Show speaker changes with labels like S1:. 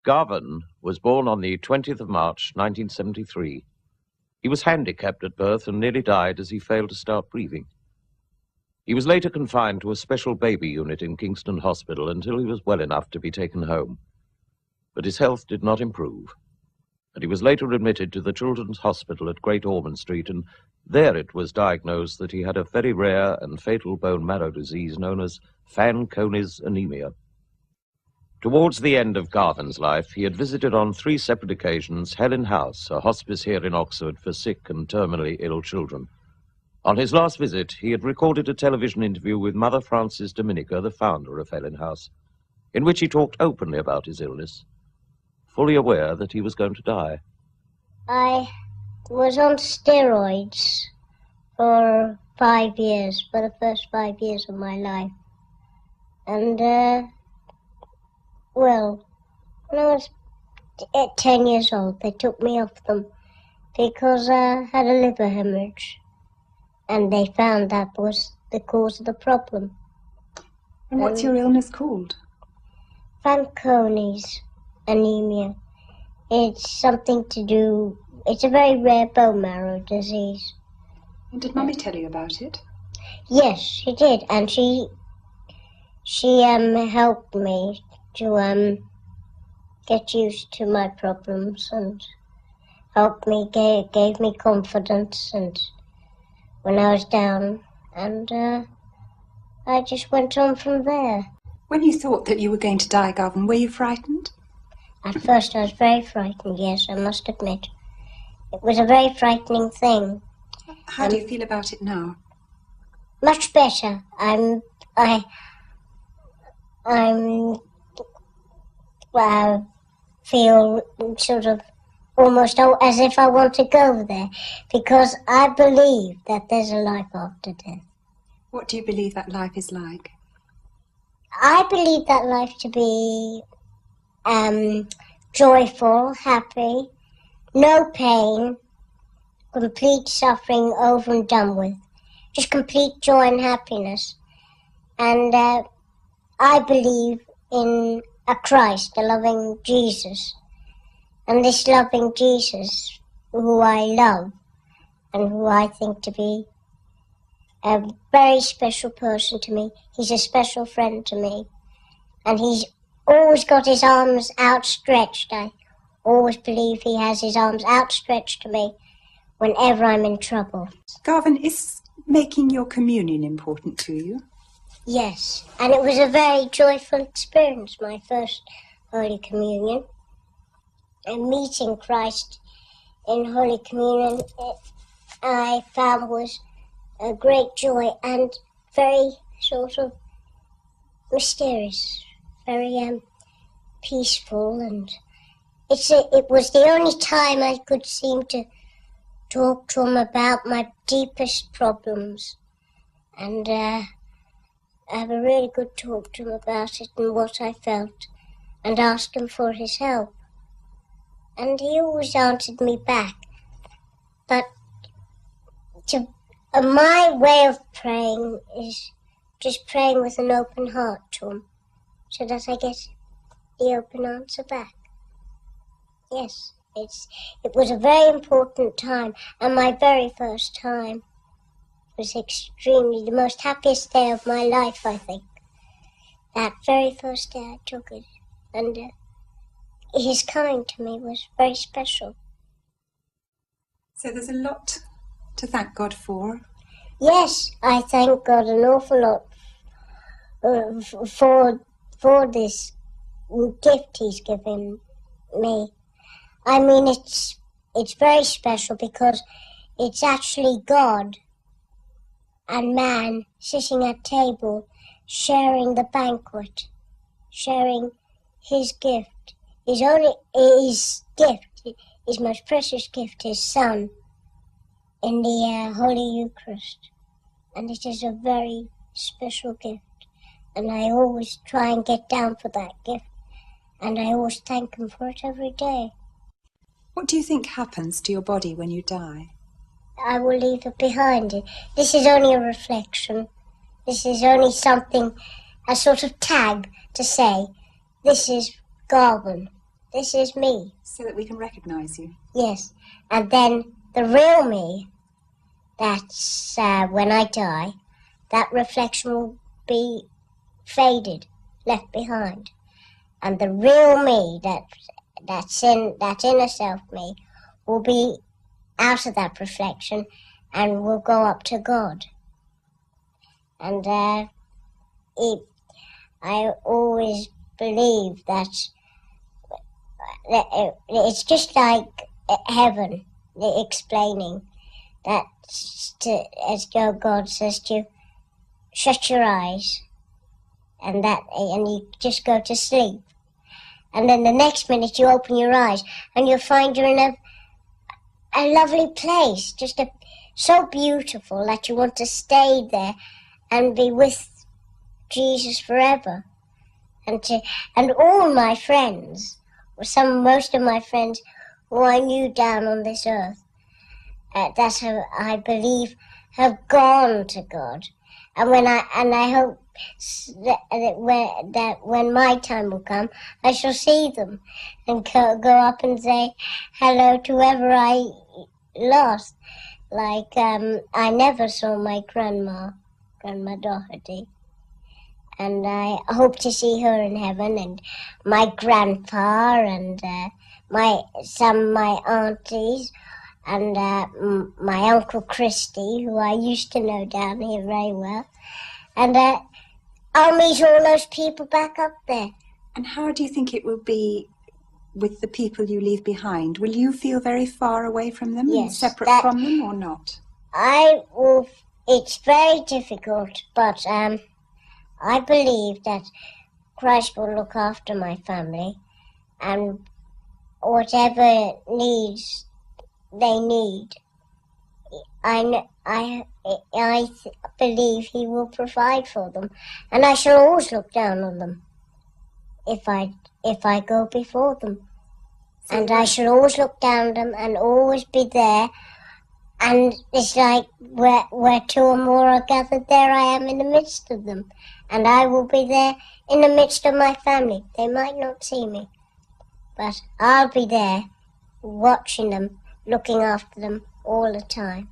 S1: Garvan was born on the 20th of March, 1973. He was handicapped at birth and nearly died as he failed to start breathing. He was later confined to a special baby unit in Kingston Hospital until he was well enough to be taken home. But his health did not improve, and he was later admitted to the Children's Hospital at Great Ormond Street, and there it was diagnosed that he had a very rare and fatal bone marrow disease known as Fanconi's anemia. Towards the end of Garvan's life, he had visited on 3 separate occasions Helen House, a hospice here in Oxford for sick and terminally ill children. On his last visit, he had recorded a television interview with Mother Frances Dominica, the founder of Helen House, in which he talked openly about his illness, fully aware that he was going to die.
S2: I was on steroids for 5 years, for the first 5 years of my life. And, well, when I was 10 years old, they took me off them because I had a liver hemorrhage. And they found that was the cause of the problem.
S3: And what's your illness called?
S2: Fanconi's anemia. It's something to do, it's a very rare bone marrow disease.
S3: And did Mummy tell you about it?
S2: Yes, she did, and she helped me to get used to my problems and helped me, gave me confidence and when I was down, and I just went on from there.
S3: When you thought that you were going to die, Garvan, were you frightened?
S2: At first I was very frightened, yes, I must admit. It was a very frightening thing.
S3: How do you feel about it now?
S2: Much better. I feel sort of almost as if I want to go there, because I believe that there's a life after death.
S3: What do you believe that life is like?
S2: I believe that life to be joyful, happy, no pain, complete suffering over and done with, just complete joy and happiness. And I believe in a Christ, a loving Jesus. And this loving Jesus, who I love and who I think to be a very special person to me, he's a special friend to me. And he's always got his arms outstretched. I always believe he has his arms outstretched to me whenever I'm in trouble.
S3: Garvan, is making your communion important to you?
S2: Yes, and it was a very joyful experience, my first Holy Communion. And meeting Christ in Holy Communion, I found was a great joy and very sort of mysterious, very peaceful, and it was the only time I could seem to talk to him about my deepest problems, and have a really good talk to him about it and what I felt, and ask him for his help. And he always answered me back. But my way of praying is just praying with an open heart to him, so that I get the open answer back. Yes, it was a very important time, and my very first time was extremely the most happiest day of my life, I think. That very first day I took it, and his coming to me was very special.
S3: So there's a lot to thank God for?
S2: Yes, I thank God an awful lot for this gift he's given me. I mean, it's very special because it's actually God and man sitting at table, sharing the banquet, sharing his gift. His gift, his most precious gift, his Son, in the Holy Eucharist. And it is a very special gift. And I always try and get down for that gift. And I always thank him for it every day.
S3: What do you think happens to your body when you die?
S2: I will leave it behind. This is only a reflection. This is only something, a sort of tag to say, this is Garvan. this is me.
S3: So that we can recognise you.
S2: Yes. And then the real me, that's when I die, that reflection will be faded, left behind. And the real me, that inner self me, will be out of that reflection and will go up to God. And I always believe that it's just like heaven, explaining that as God says to you, shut your eyes, and you just go to sleep. And then the next minute you open your eyes and you'll find you're in a lovely place, just so beautiful that you want to stay there and be with Jesus forever. And all my friends, most of my friends who I knew down on this earth, that I believe have gone to God. And I hope that when my time will come, I shall see them and go up and say hello to whoever I lost. Like I never saw my Grandma Doherty. And I hope to see her in heaven, and my grandpa, and some of my aunties, and my Uncle Christy, who I used to know down here very well. And I'll meet all those people back up there.
S3: And how do you think it will be with the people you leave behind? Will you feel very far away from them,
S2: yes,
S3: and separate from them, or not?
S2: It's very difficult, but I believe that Christ will look after my family, and whatever needs they need, I believe He will provide for them, and I shall always look down on them if I go before them, and I shall always look down on them and always be there. And it's like where two or more are gathered, there I am in the midst of them. And I will be there in the midst of my family. They might not see me, but I'll be there watching them, looking after them all the time.